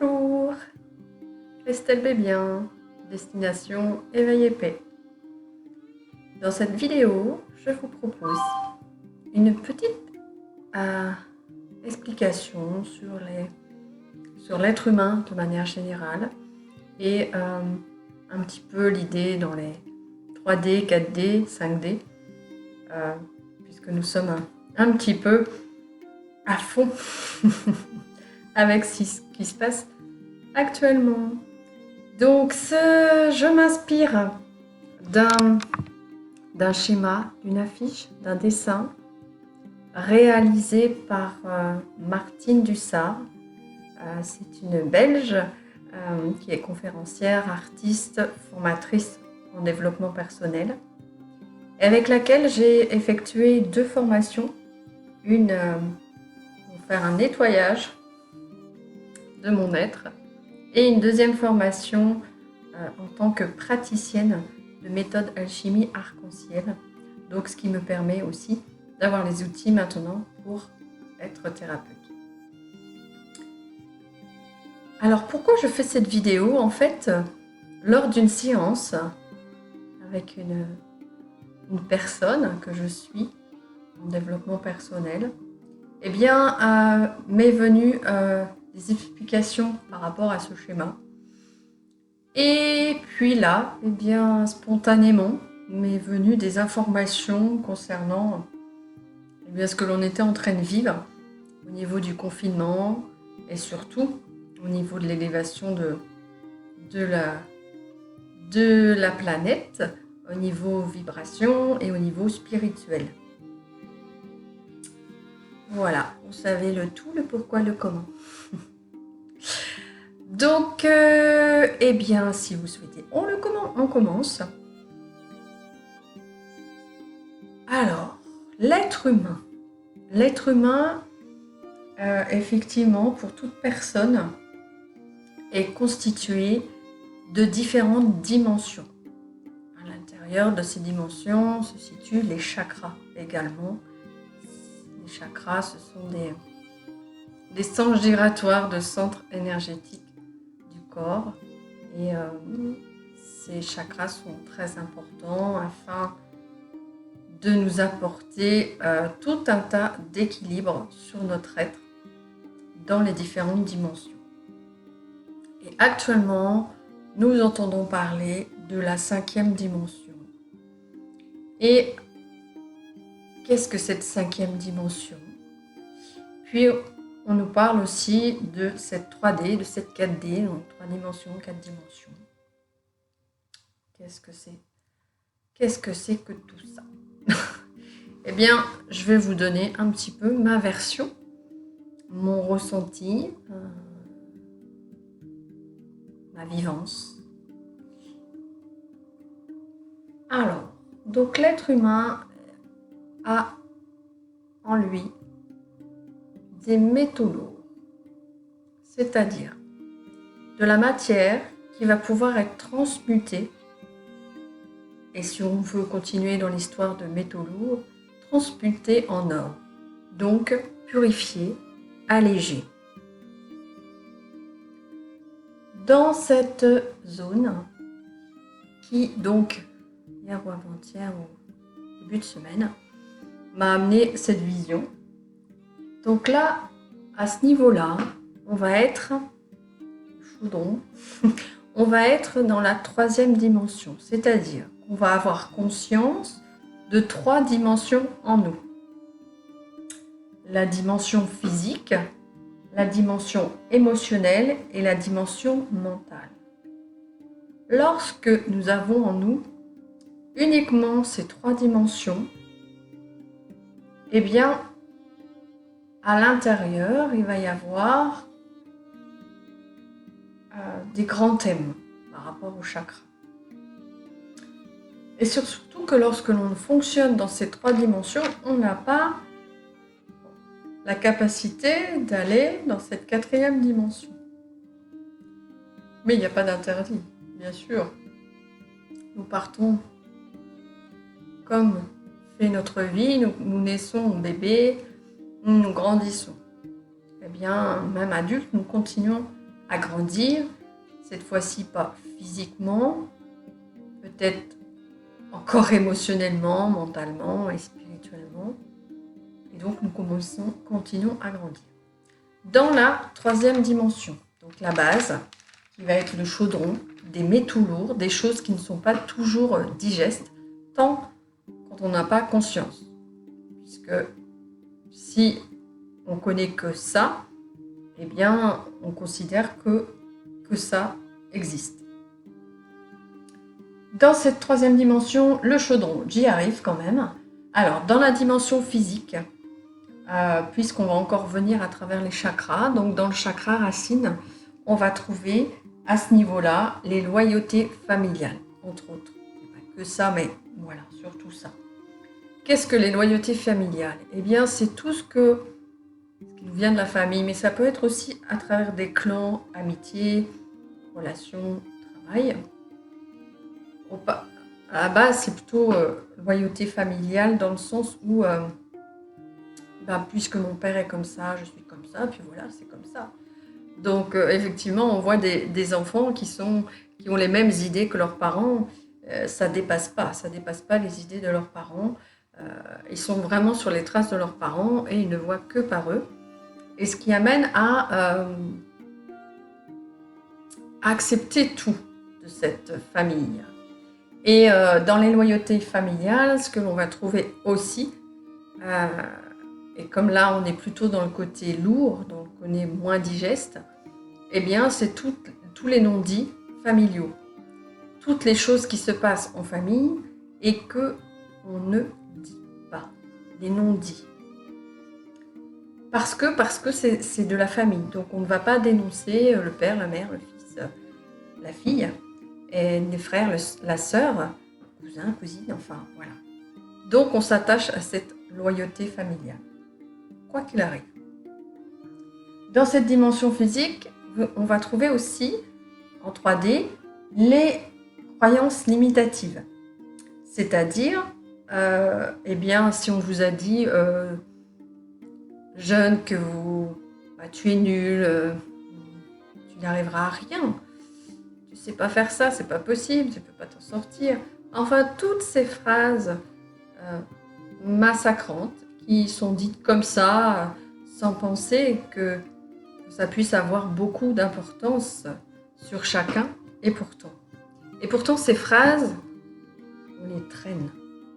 Bonjour, Christelle Bébien, destination Éveil et Paix. Dans cette vidéo, je vous propose une petite explication sur l'être humain de manière générale et un petit peu l'idée dans les 3D, 4D, 5D, puisque nous sommes un petit peu à fond avec ce qui se passe actuellement. Donc, je m'inspire d'un schéma, d'une affiche, d'un dessin réalisé par Martine Dussard. C'est une Belge qui est conférencière, artiste, formatrice en développement personnel, avec laquelle j'ai effectué 2 formations. Une pour faire un nettoyage de mon être et une deuxième formation en tant que praticienne de méthode alchimie arc-en-ciel, donc ce qui me permet aussi d'avoir les outils maintenant pour être thérapeute. Alors pourquoi je fais cette vidéo? En fait, lors d'une séance avec une personne que je suis en développement personnel, eh bien m'est venue des explications par rapport à ce schéma. Et puis là, eh bien, spontanément, m'est venue des informations concernant ce que l'on était en train de vivre au niveau du confinement et surtout au niveau de l'élévation de la planète, au niveau vibration et au niveau spirituel. Voilà, vous savez le tout, le pourquoi, le comment. Donc, eh bien, si vous souhaitez, on commence. Alors, l'être humain. L'être humain, effectivement, pour toute personne, est constitué de différentes dimensions. À l'intérieur de ces dimensions se situent les chakras également. Les chakras, ce sont des centres giratoires de centres énergétiques du corps. Et ces chakras sont très importants afin de nous apporter tout un tas d'équilibre sur notre être dans les différentes dimensions. Et actuellement, nous entendons parler de la 5e dimension. Et qu'est-ce que cette 5e dimension? Puis, on nous parle aussi de cette 3D, de cette 4D, donc 3 dimensions, 4 dimensions. Qu'est-ce que c'est? Qu'est-ce que c'est que tout ça? Eh bien, je vais vous donner un petit peu ma version, mon ressenti, ma vivance. Alors, donc l'être humain a en lui des métaux lourds, c'est-à-dire de la matière qui va pouvoir être transmutée, et si on veut continuer dans l'histoire de métaux lourds, transmutée en or, donc purifié, allégé. Dans cette zone qui, donc, hier ou avant-hier, au début de semaine, m'a amené cette vision. Donc là, à ce niveau-là, on va être chaudron, on va être dans la 3e dimension, c'est-à-dire qu'on va avoir conscience de 3 dimensions en nous. La dimension physique, la dimension émotionnelle et la dimension mentale. Lorsque nous avons en nous uniquement ces 3 dimensions, eh bien, à l'intérieur, il va y avoir des grands thèmes par rapport au chakra. Et surtout que lorsque l'on fonctionne dans ces 3 dimensions, on n'a pas la capacité d'aller dans cette 4e dimension. Mais il n'y a pas d'interdit, bien sûr. Nous partons comme fait notre vie, nous naissons bébés, nous grandissons. Eh bien, même adultes, nous continuons à grandir, cette fois-ci pas physiquement, peut-être encore émotionnellement, mentalement et spirituellement. Et donc nous continuons à grandir. Dans la troisième dimension, donc la base, qui va être le chaudron, des métaux lourds, des choses qui ne sont pas toujours digestes, tant quand on n'a pas conscience. Puisque si on connaît que ça, eh bien, on considère que ça existe. Dans cette troisième dimension, le chaudron, j'y arrive quand même. Alors, dans la dimension physique, puisqu'on va encore venir à travers les chakras, donc dans le chakra racine, on va trouver à ce niveau-là les loyautés familiales, entre autres. Pas que ça, mais voilà, surtout ça. Qu'est-ce que les loyautés familiales? Eh bien, c'est tout ce qui nous vient de la famille, mais ça peut être aussi à travers des clans, amitié, relations, travail. À la base, c'est plutôt loyauté familiale dans le sens où, puisque mon père est comme ça, je suis comme ça, puis voilà, c'est comme ça. Donc, effectivement, on voit des enfants qui ont les mêmes idées que leurs parents. Ça dépasse pas les idées de leurs parents. Ils sont vraiment sur les traces de leurs parents et ils ne voient que par eux. Et ce qui amène à accepter tout de cette famille. Et dans les loyautés familiales, ce que l'on va trouver aussi, et comme là on est plutôt dans le côté lourd, donc on est moins digeste, eh bien c'est tous les non-dits familiaux. Toutes les choses qui se passent en famille et qu'on ne dit pas, les non-dits. Parce que c'est de la famille, donc on ne va pas dénoncer le père, la mère, le fils, la fille, et les frères, la sœur, cousin, cousine, enfin voilà. Donc on s'attache à cette loyauté familiale, quoi qu'il arrive. Dans cette dimension physique, on va trouver aussi, en 3D, les croyances limitatives. C'est-à-dire, eh bien, si on vous a dit... jeune, que tu es nul, tu n'arriveras à rien, tu sais pas faire ça, c'est pas possible, tu peux pas t'en sortir. Enfin, toutes ces phrases massacrantes qui sont dites comme ça, sans penser que ça puisse avoir beaucoup d'importance sur chacun, et pourtant ces phrases, on les traîne.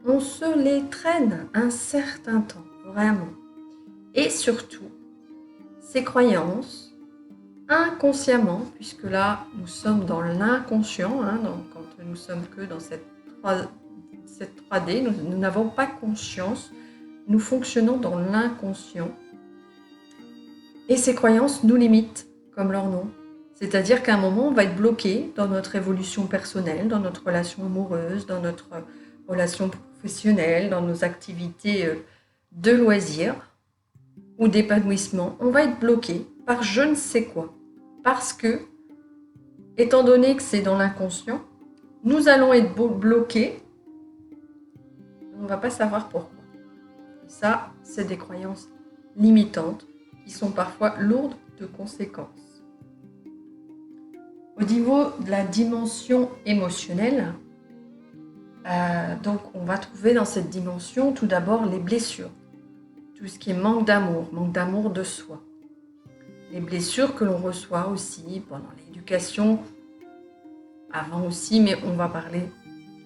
On se les traîne un certain temps, vraiment. Et surtout, ces croyances, inconsciemment, puisque là, nous sommes dans l'inconscient, quand nous sommes que dans cette 3D, nous n'avons pas conscience, nous fonctionnons dans l'inconscient. Et ces croyances nous limitent, comme leur nom. C'est-à-dire qu'à un moment, on va être bloqué dans notre évolution personnelle, dans notre relation amoureuse, dans notre relation professionnelle, dans nos activités de loisirs, ou d'épanouissement, on va être bloqué par je ne sais quoi. Parce que, étant donné que c'est dans l'inconscient, nous allons être bloqués, on ne va pas savoir pourquoi. Et ça, c'est des croyances limitantes qui sont parfois lourdes de conséquences. Au niveau de la dimension émotionnelle, donc on va trouver dans cette dimension tout d'abord les blessures. Tout ce qui est manque d'amour de soi. Les blessures que l'on reçoit aussi pendant l'éducation, avant aussi, mais on va parler de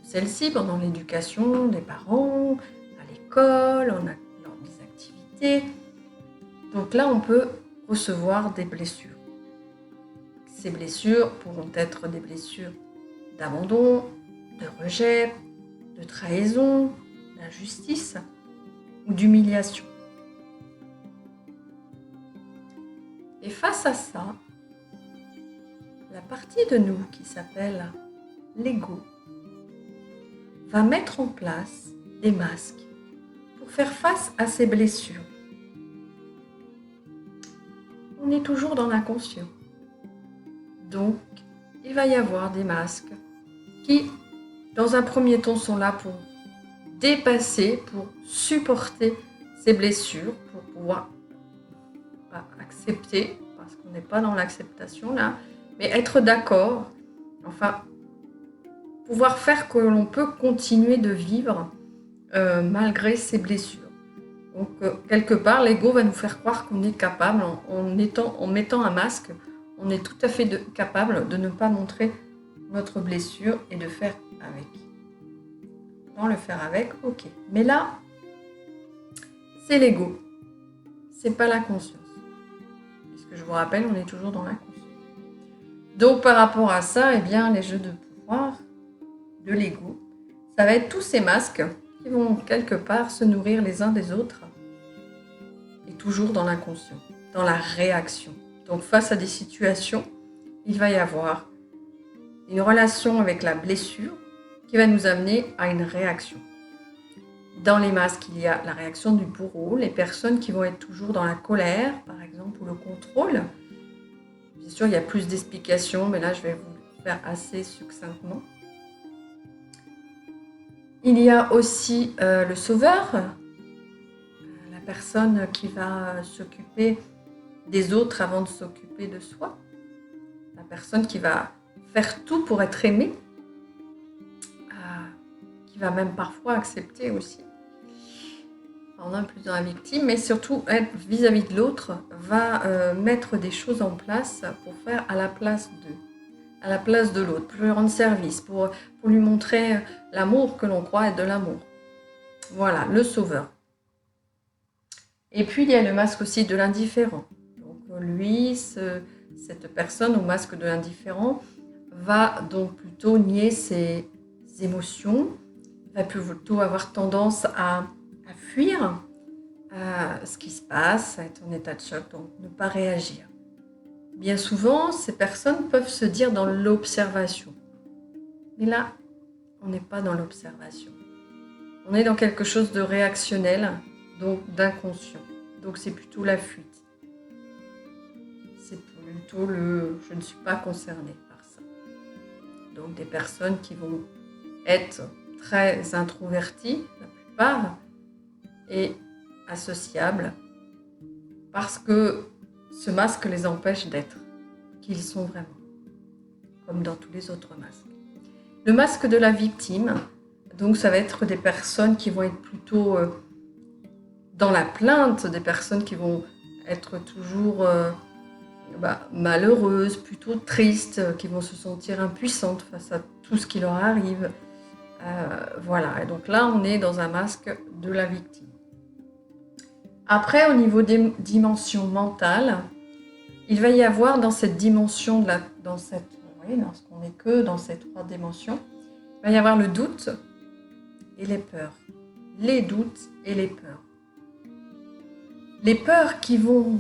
celles-ci pendant l'éducation des parents, à l'école, lors des activités. Donc là, on peut recevoir des blessures. Ces blessures pourront être des blessures d'abandon, de rejet, de trahison, d'injustice ou d'humiliation. Et face à ça, la partie de nous qui s'appelle l'ego va mettre en place des masques pour faire face à ces blessures. On est toujours dans l'inconscient. Donc, il va y avoir des masques qui, dans un premier temps, sont là pour dépasser, pour supporter ces blessures, pour pouvoir accepter, parce qu'on on n'est pas dans l'acceptation là, mais être d'accord, enfin, pouvoir faire que l'on peut continuer de vivre malgré ses blessures. Donc, quelque part, l'ego va nous faire croire qu'on est capable, en mettant un masque, on est tout à fait capable de ne pas montrer notre blessure et de faire avec. Dans le faire avec, ok. Mais là, c'est l'ego, c'est pas la conscience. Puisque je vous rappelle, on est toujours dans l'inconscient. Donc, par rapport à ça, eh bien, les jeux de pouvoir de l'ego, ça va être tous ces masques qui vont quelque part se nourrir les uns des autres et toujours dans l'inconscient, dans la réaction. Donc face à des situations, il va y avoir une relation avec la blessure qui va nous amener à une réaction. Dans les masques, il y a la réaction du bourreau, les personnes qui vont être toujours dans la colère, par exemple, ou le contrôle. Bien sûr, il y a plus d'explications, mais là, je vais vous le faire assez succinctement. Il y a aussi le sauveur, la personne qui va s'occuper des autres avant de s'occuper de soi, la personne qui va faire tout pour être aimée, qui va même parfois accepter aussi, en incluant la victime, mais surtout être vis-à-vis de l'autre, va mettre des choses en place pour faire à la place d'eux, à la place de l'autre, pour lui rendre service, pour lui montrer l'amour que l'on croit être de l'amour. Voilà, le sauveur. Et puis, il y a le masque aussi de l'indifférent. Donc, lui, cette personne au masque de l'indifférent va donc plutôt nier ses émotions, va plutôt avoir tendance à fuir ce qui se passe, à être en état de choc, donc ne pas réagir. Bien souvent, ces personnes peuvent se dire dans l'observation. Mais là, on n'est pas dans l'observation. On est dans quelque chose de réactionnel, donc d'inconscient. Donc c'est plutôt la fuite. C'est plutôt le « je ne suis pas concerné par ça ». Donc des personnes qui vont être très introverties, la plupart, et associables, parce que ce masque les empêche d'être qui ils sont vraiment, comme dans tous les autres masques. Le masque de la victime, donc ça va être des personnes qui vont être plutôt dans la plainte, des personnes qui vont être toujours malheureuses, plutôt tristes, qui vont se sentir impuissantes face à tout ce qui leur arrive. Voilà, et donc là on est dans un masque de la victime. Après, au niveau des dimensions mentales, il va y avoir dans cette dimension, parce qu'on n'est que dans ces trois dimensions, il va y avoir le doute et les peurs. Les doutes et les peurs. Les peurs qui vont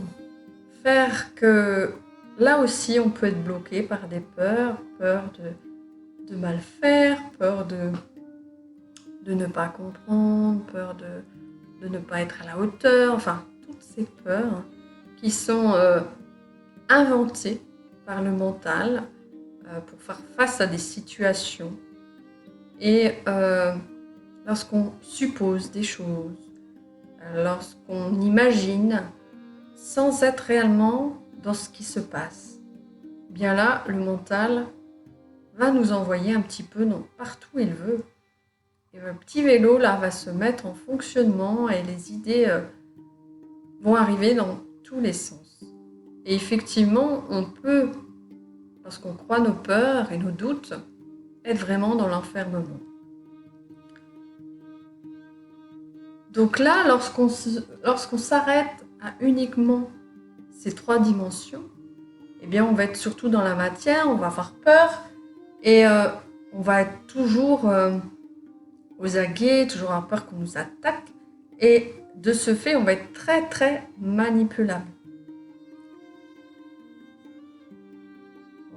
faire que, là aussi, on peut être bloqué par des peurs, peur de mal faire, peur de ne pas comprendre, peur de ne pas être à la hauteur, enfin, toutes ces peurs qui sont inventées par le mental pour faire face à des situations. Et lorsqu'on suppose des choses, lorsqu'on imagine sans être réellement dans ce qui se passe, bien là, le mental va nous envoyer un petit peu partout où il veut. Et le petit vélo là va se mettre en fonctionnement et les idées vont arriver dans tous les sens. Et effectivement, on peut, lorsqu'on croit nos peurs et nos doutes, être vraiment dans l'enfermement. Donc là, lorsqu'on s'arrête à uniquement ces trois dimensions, eh bien on va être surtout dans la matière, on va avoir peur et on va être toujours aux aguets, toujours avoir peur qu'on nous attaque. Et de ce fait, on va être très très manipulable.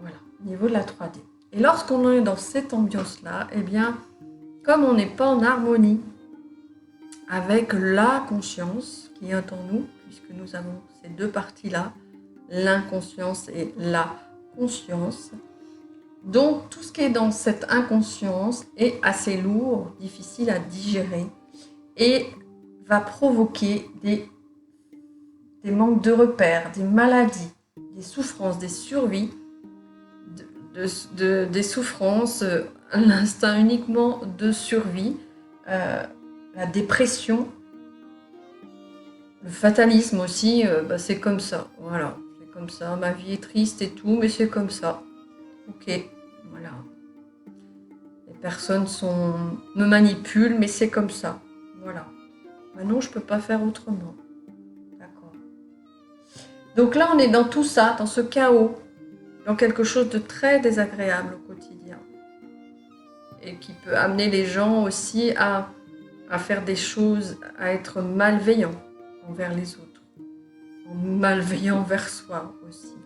Voilà, au niveau de la 3D. Et lorsqu'on est dans cette ambiance-là, eh bien, comme on n'est pas en harmonie avec la conscience qui est en nous, puisque nous avons ces deux parties-là, l'inconscience et la conscience. Donc, tout ce qui est dans cette inconscience est assez lourd, difficile à digérer et va provoquer des manques de repères, des maladies. des souffrances, des survies, des souffrances, l'instinct uniquement de survie, la dépression, le fatalisme aussi, c'est comme ça, voilà, c'est comme ça, ma vie est triste et tout, mais c'est comme ça, ok, voilà. Les personnes me manipulent, mais c'est comme ça, voilà. Maintenant, je ne peux pas faire autrement, d'accord. Donc là, on est dans tout ça, dans ce chaos, dans quelque chose de très désagréable au quotidien, et qui peut amener les gens aussi à faire des choses, à être malveillants envers les autres, malveillants envers soi aussi.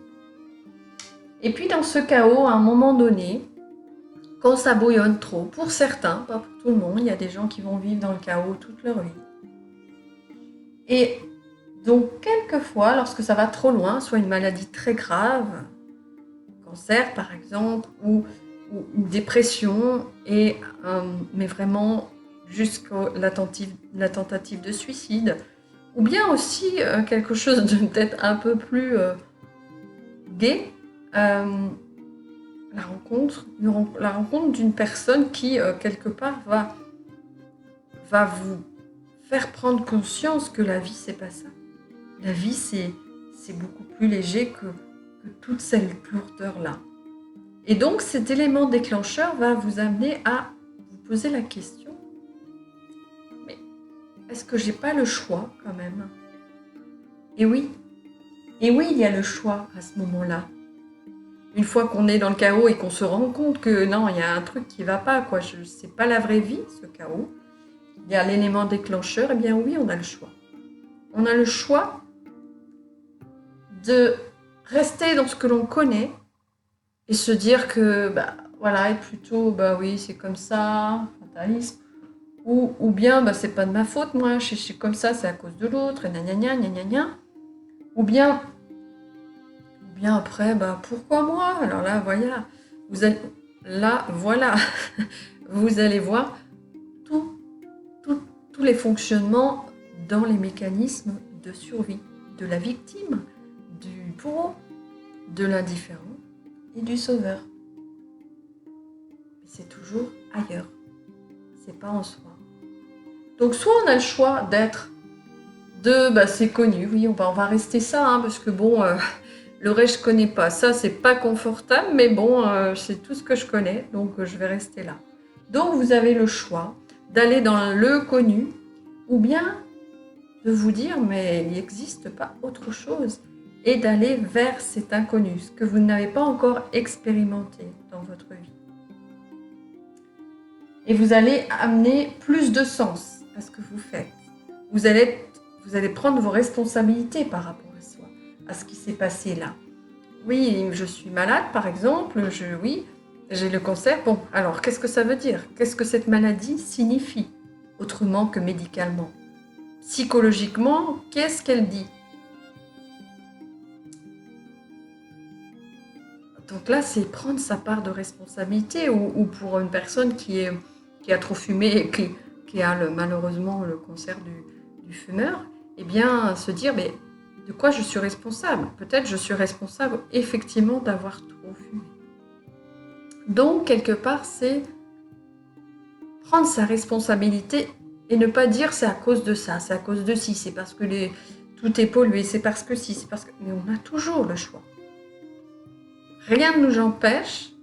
Et puis dans ce chaos, à un moment donné, quand ça bouillonne trop, pour certains, pas pour tout le monde, il y a des gens qui vont vivre dans le chaos toute leur vie. Et donc quelquefois, lorsque ça va trop loin, soit une maladie très grave, cancer par exemple, ou une dépression, mais vraiment jusqu'à la tentative de suicide, ou bien aussi quelque chose de peut-être un peu plus gai, la rencontre d'une personne qui, quelque part, va vous faire prendre conscience que la vie, c'est pas ça. La vie, c'est beaucoup plus léger que toute cette lourdeur-là. Et donc, cet élément déclencheur va vous amener à vous poser la question, mais est-ce que j'ai pas le choix quand même ? Et oui, il y a le choix à ce moment-là. Une fois qu'on est dans le chaos et qu'on se rend compte que non, il y a un truc qui ne va pas, quoi. C'est pas la vraie vie, ce chaos. Il y a l'élément déclencheur, eh bien oui, on a le choix. On a le choix de rester dans ce que l'on connaît et se dire que, voilà, et plutôt, oui, c'est comme ça, fatalisme, ou bien, c'est pas de ma faute, moi, je suis comme ça, c'est à cause de l'autre, et gna, ou bien après, pourquoi moi ? Alors là, voilà, vous allez voir tous les fonctionnements dans les mécanismes de survie de la victime, du bourreau, de l'indifférent et du sauveur. Mais c'est toujours ailleurs, c'est pas en soi. Donc soit on a le choix d'être c'est connu, oui, on va rester ça, parce que le reste je connais pas, ça c'est pas confortable, mais c'est tout ce que je connais, donc je vais rester là. Donc vous avez le choix d'aller dans le connu, ou bien de vous dire mais il n'existe pas autre chose, et d'aller vers cet inconnu, ce que vous n'avez pas encore expérimenté dans votre vie. Et vous allez amener plus de sens à ce que vous faites. Vous allez prendre vos responsabilités par rapport à soi, à ce qui s'est passé là. Oui, je suis malade par exemple, j'ai le cancer. Bon, alors qu'est-ce que ça veut dire ? Qu'est-ce que cette maladie signifie, autrement que médicalement ? Psychologiquement, qu'est-ce qu'elle dit ? Donc là, c'est prendre sa part de responsabilité, ou pour une personne qui a trop fumé et qui a malheureusement le cancer du fumeur, eh bien se dire, mais de quoi je suis responsable ? Peut-être je suis responsable effectivement d'avoir trop fumé. Donc quelque part, c'est prendre sa responsabilité et ne pas dire c'est à cause de ça, c'est à cause de ci, c'est parce que tout est pollué, c'est parce que ci, c'est parce que... Mais on a toujours le choix. Rien ne nous empêche,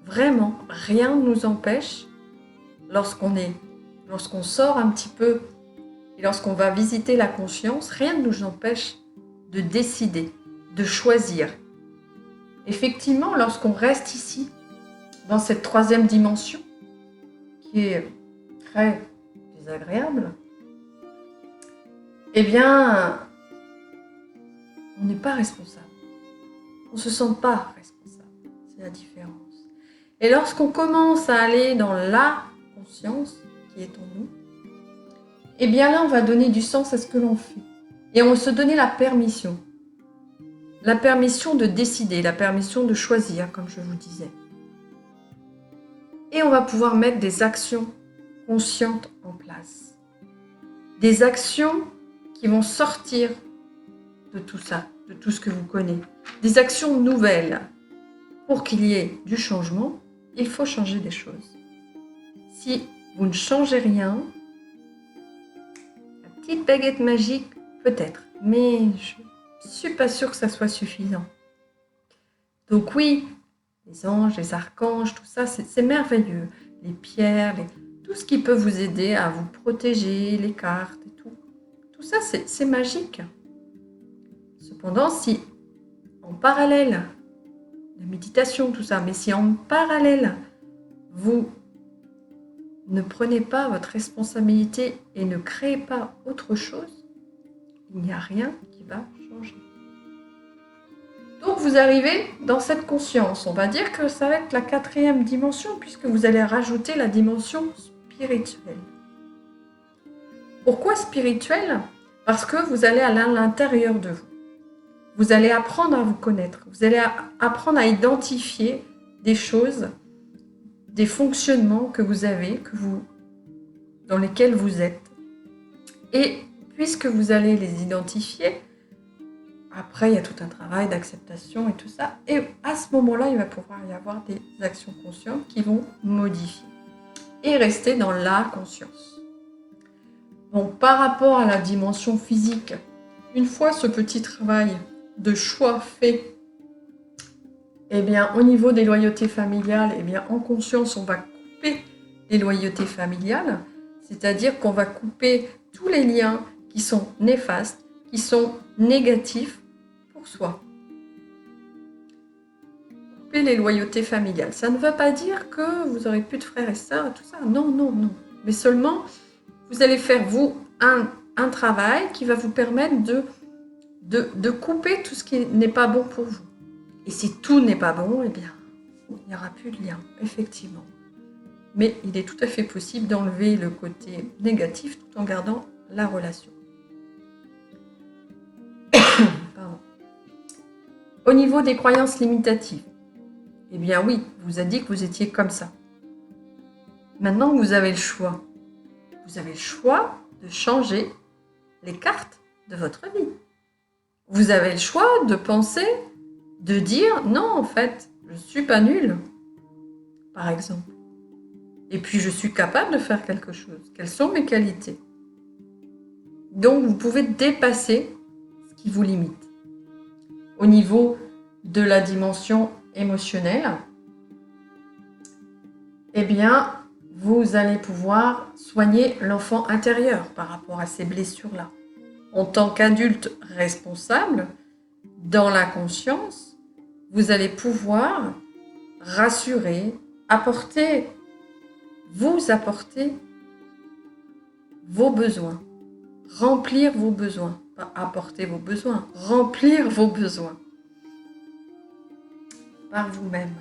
vraiment, rien ne nous empêche, lorsqu'on sort un petit peu et lorsqu'on va visiter la conscience, rien ne nous empêche de décider, de choisir. Effectivement, lorsqu'on reste ici, dans cette troisième dimension, qui est très désagréable, eh bien, on n'est pas responsable. On ne se sent pas responsable. C'est la différence. Et lorsqu'on commence à aller dans la conscience qui est en nous, eh bien là, on va donner du sens à ce que l'on fait. Et on va se donner la permission. La permission de décider, la permission de choisir, comme je vous disais. Et on va pouvoir mettre des actions conscientes en place. Des actions qui vont sortir de tout ça, de tout ce que vous connaissez. des actions nouvelles. Pour qu'il y ait du changement, il faut changer des choses. Si vous ne changez rien, la petite baguette magique, peut-être, mais je ne suis pas sûre que ça soit suffisant. Donc oui, les anges, les archanges, tout ça, c'est merveilleux. Les pierres, tout ce qui peut vous aider à vous protéger, les cartes et tout. Tout ça, c'est magique. Cependant, si en parallèle, la méditation, tout ça, mais si en parallèle, vous ne prenez pas votre responsabilité et ne créez pas autre chose, il n'y a rien qui va changer. Donc vous arrivez dans cette conscience. On va dire que ça va être la 4e dimension puisque vous allez rajouter la dimension spirituelle. Pourquoi spirituelle ? Parce que vous allez à l'intérieur de vous. Vous allez apprendre à vous connaître. Vous allez apprendre à identifier des choses, des fonctionnements que vous avez, dans lesquels vous êtes. Et puisque vous allez les identifier, après il y a tout un travail d'acceptation et tout ça. Et à ce moment-là, il va pouvoir y avoir des actions conscientes qui vont modifier et rester dans la conscience. Donc par rapport à la dimension physique, une fois ce petit travail de choix fait, eh bien, au niveau des loyautés familiales, eh bien, en conscience, on va couper les loyautés familiales, c'est-à-dire qu'on va couper tous les liens qui sont néfastes, qui sont négatifs pour soi. Couper les loyautés familiales. Ça ne veut pas dire que vous n'aurez plus de frères et sœurs et tout ça. Non, non, non. Mais seulement, vous allez faire, vous, un travail qui va vous permettre de couper tout ce qui n'est pas bon pour vous. Et si tout n'est pas bon, eh bien, il n'y aura plus de lien, effectivement. Mais il est tout à fait possible d'enlever le côté négatif tout en gardant la relation. Pardon. Au niveau des croyances limitatives, eh bien oui, vous a dit que vous étiez comme ça. Maintenant, vous avez le choix. Vous avez le choix de changer les cartes de votre vie. Vous avez le choix de penser, de dire non, en fait, je ne suis pas nulle, par exemple. Et puis, je suis capable de faire quelque chose. Quelles sont mes qualités ? Donc, vous pouvez dépasser ce qui vous limite. Au niveau de la dimension émotionnelle, eh bien, vous allez pouvoir soigner l'enfant intérieur par rapport à ces blessures-là. En tant qu'adulte responsable, dans la conscience, vous allez pouvoir rassurer, vous apporter vos besoins, remplir vos besoins, pas apporter vos besoins, remplir vos besoins par vous-même,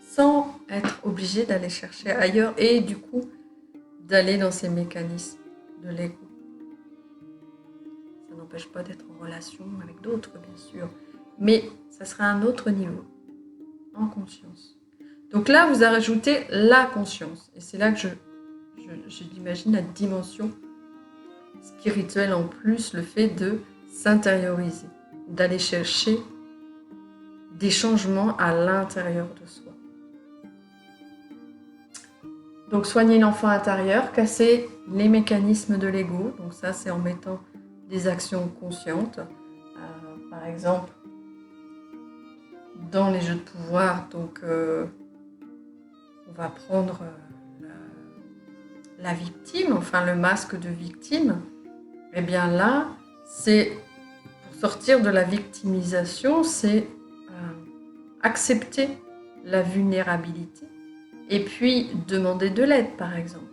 sans être obligé d'aller chercher ailleurs et du coup d'aller dans ces mécanismes de l'ego. Ça n'empêche pas d'être en relation avec d'autres, bien sûr, mais ça sera un autre niveau, en conscience. Donc là, vous avez rajouté la conscience. Et c'est là que j'imagine la dimension spirituelle en plus, le fait de s'intérioriser, d'aller chercher des changements à l'intérieur de soi. Donc soigner l'enfant intérieur, casser les mécanismes de l'ego. Donc ça, c'est en mettant des actions conscientes. Par exemple, dans les jeux de pouvoir, donc on va prendre la victime, enfin le masque de victime. Et bien là, c'est pour sortir de la victimisation, c'est accepter la vulnérabilité et puis demander de l'aide, par exemple.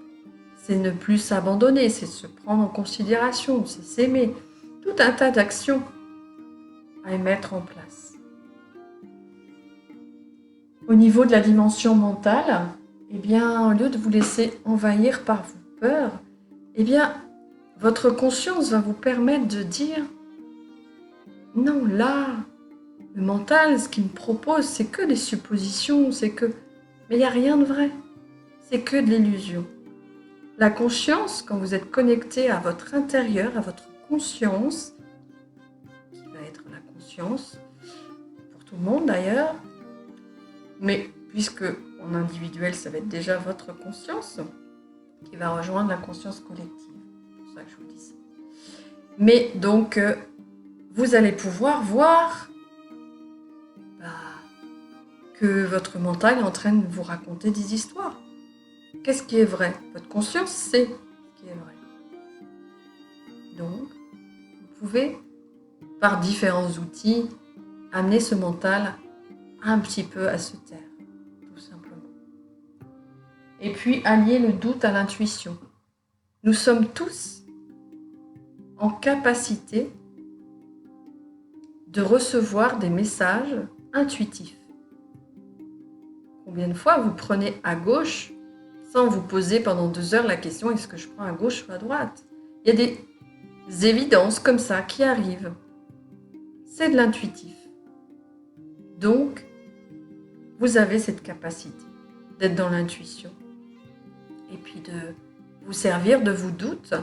C'est ne plus s'abandonner, c'est se prendre en considération, c'est s'aimer. Tout un tas d'actions à mettre en place. Au niveau de la dimension mentale, eh bien, au lieu de vous laisser envahir par vos peurs, eh bien, votre conscience va vous permettre de dire « Non, là, le mental, ce qu'il me propose, c'est que des suppositions, mais il n'y a rien de vrai. C'est que de l'illusion. » La conscience, quand vous êtes connecté à votre intérieur, à votre conscience, qui va être la conscience, pour tout le monde d'ailleurs, mais puisque en individuel, ça va être déjà votre conscience qui va rejoindre la conscience collective. C'est pour ça que je vous dis ça. Mais donc, vous allez pouvoir voir que votre mental est en train de vous raconter des histoires. Qu'est-ce qui est vrai? Votre conscience sait ce qui est vrai. Donc, vous pouvez, par différents outils, amener ce mental un petit peu à se taire, tout simplement. Et puis, allier le doute à l'intuition. Nous sommes tous en capacité de recevoir des messages intuitifs. Combien de fois vous prenez à gauche sans vous poser pendant 2 heures la question est-ce que je prends à gauche ou à droite? Il y a des évidences comme ça qui arrivent. C'est de l'intuitif. Donc, vous avez cette capacité d'être dans l'intuition et puis de vous servir de vos doutes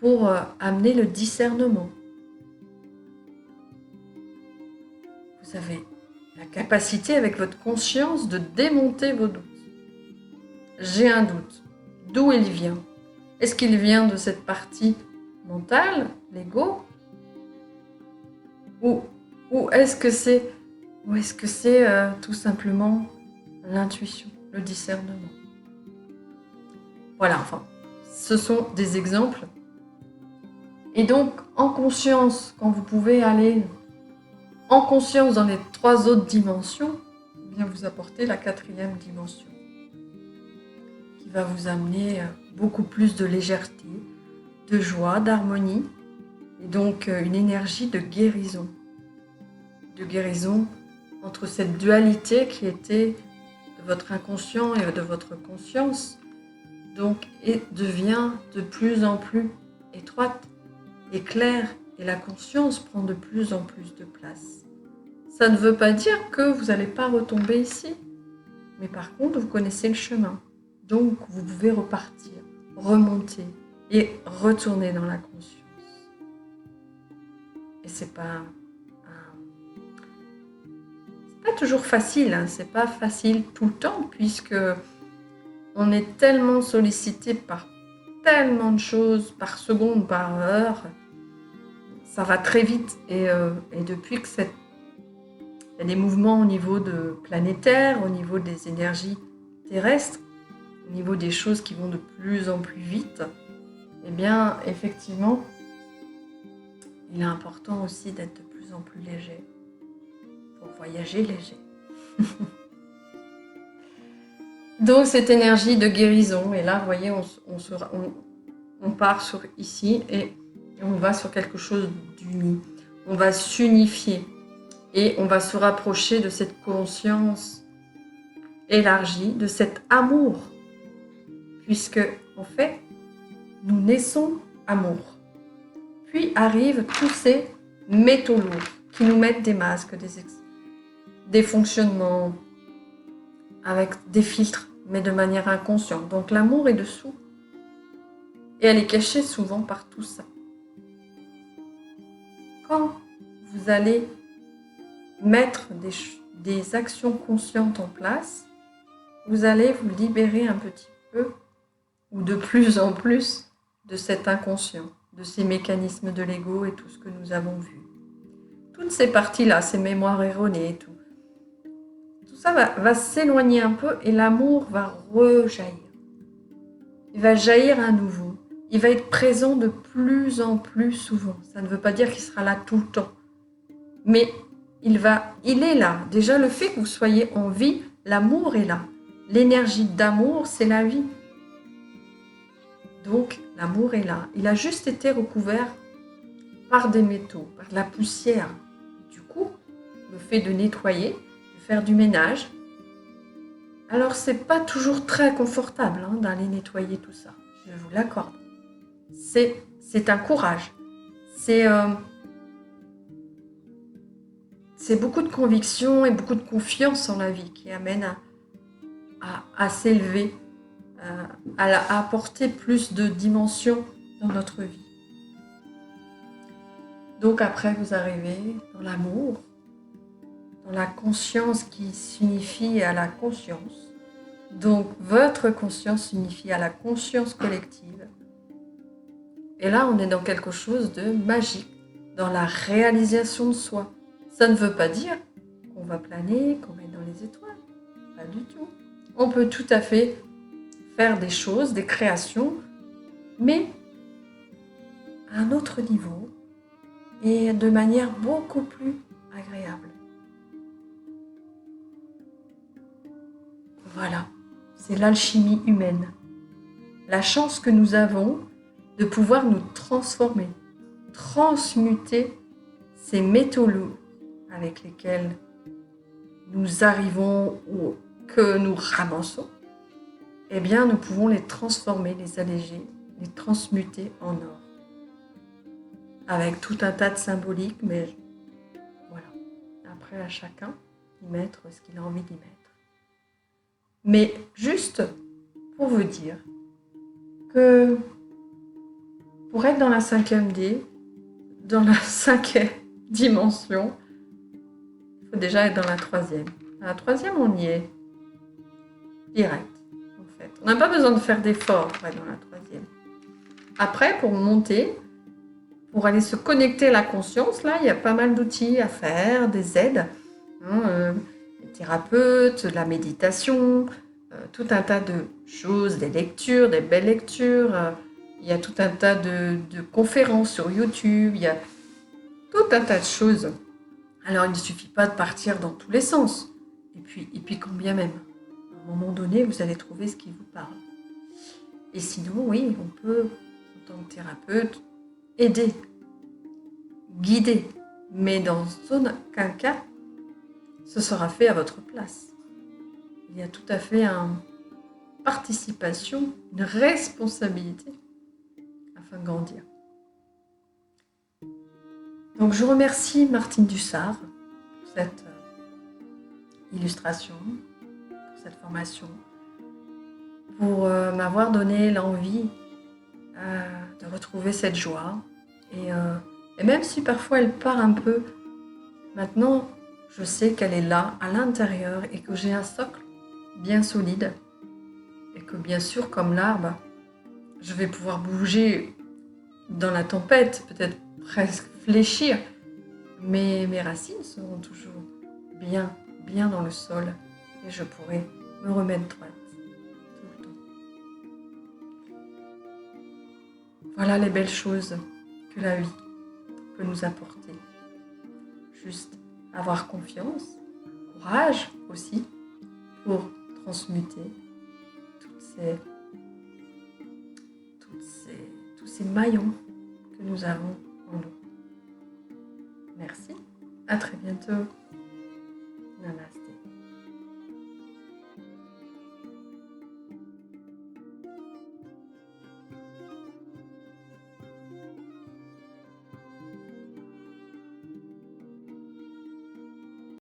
pour amener le discernement. Vous avez la capacité avec votre conscience de démonter vos doutes. J'ai un doute. D'où il vient? Est-ce qu'il vient de cette partie mentale, l'ego? Ou est-ce que c'est tout simplement l'intuition, le discernement? Voilà, enfin, ce sont des exemples. Et donc, en conscience, quand vous pouvez aller en conscience dans les 3 autres dimensions, eh bien vous apportez la 4e dimension qui va vous amener beaucoup plus de légèreté, de joie, d'harmonie et donc une énergie de guérison entre cette dualité qui était de votre inconscient et de votre conscience, donc et devient de plus en plus étroite et claire et la conscience prend de plus en plus de place. Ça ne veut pas dire que vous n'allez pas retomber ici, mais par contre, vous connaissez le chemin. Donc, vous pouvez repartir, remonter et retourner dans la conscience. Et c'est pas toujours facile, hein. C'est pas facile tout le temps, puisque on est tellement sollicité par tellement de choses par seconde, par heure. Ça va très vite et depuis que il y a des mouvements au niveau planétaire, au niveau des énergies terrestres, au niveau des choses qui vont de plus en plus vite, eh bien, effectivement, il est important aussi d'être de plus en plus léger, pour voyager léger. Donc, cette énergie de guérison, et là, vous voyez, on part sur ici et on va sur quelque chose d'uni. On va s'unifier. Et on va se rapprocher de cette conscience élargie, de cet amour. Puisque, en fait, nous naissons amour. Puis arrivent tous ces métaux lourds qui nous mettent des masques, des fonctionnements avec des filtres, mais de manière inconsciente. Donc l'amour est dessous. Et elle est cachée souvent par tout ça. Quand vous allez mettre des actions conscientes en place, vous allez vous libérer un petit peu ou de plus en plus de cet inconscient, de ces mécanismes de l'ego et tout ce que nous avons vu. Toutes ces parties-là, ces mémoires erronées et tout ça va s'éloigner un peu et l'amour va rejaillir. Il va jaillir à nouveau. Il va être présent de plus en plus souvent. Ça ne veut pas dire qu'il sera là tout le temps. Mais il est là. Déjà, le fait que vous soyez en vie, l'amour est là. L'énergie d'amour, c'est la vie. Donc, l'amour est là. Il a juste été recouvert par des métaux, par de la poussière. Du coup, le fait de nettoyer, de faire du ménage, alors c'est pas toujours très confortable d'aller nettoyer tout ça. Je vous l'accorde. C'est un courage. C'est beaucoup de conviction et beaucoup de confiance en la vie qui amène à s'élever, à apporter plus de dimension dans notre vie. Donc après, vous arrivez dans l'amour, dans la conscience qui s'unifie à la conscience. Donc, votre conscience s'unifie à la conscience collective. Et là, on est dans quelque chose de magique, dans la réalisation de soi. Ça ne veut pas dire qu'on va planer, qu'on va être dans les étoiles. Pas du tout. On peut tout à fait faire des choses, des créations, mais à un autre niveau et de manière beaucoup plus agréable. Voilà, c'est l'alchimie humaine. La chance que nous avons de pouvoir nous transformer, transmuter ces métaux lourds avec lesquels nous arrivons ou que nous ramassons, eh bien nous pouvons les transformer, les alléger, les transmuter en or. Avec tout un tas de symboliques, mais voilà. Après, à chacun d'y mettre ce qu'il a envie d'y mettre. Mais juste pour vous dire que pour être dans la 5e D, dans la 5e dimension, il faut déjà être dans la 3e. Dans la 3e, on y est direct, en fait. On n'a pas besoin de faire d'efforts pour être dans la 3e. Après, pour monter, pour aller se connecter à la conscience, là, il y a pas mal d'outils à faire, des aides, des thérapeutes, de la méditation, tout un tas de choses, des lectures, des belles lectures. Il y a tout un tas de conférences sur YouTube, il y a tout un tas de choses. Alors, il ne suffit pas de partir dans tous les sens. Et puis combien même. À un moment donné, vous allez trouver ce qui vous parle. Et sinon, oui, on peut, en tant que thérapeute, aider, guider. Mais dans aucun cas, ce sera fait à votre place. Il y a tout à fait une participation, une responsabilité afin de grandir. Donc je remercie Martine Dussart pour cette illustration, pour cette formation, pour m'avoir donné l'envie de retrouver cette joie. Et même si parfois elle part un peu, maintenant je sais qu'elle est là, à l'intérieur, et que j'ai un socle bien solide. Et que bien sûr, comme l'arbre, je vais pouvoir bouger dans la tempête, peut-être presque fléchir, mais mes racines seront toujours bien dans le sol et je pourrai me remettre droite tout le temps. Voilà les belles choses que la vie peut nous apporter. Juste avoir confiance, courage aussi pour transmuter tous ces maillons que nous avons en nous. Merci, à très bientôt. Namaste.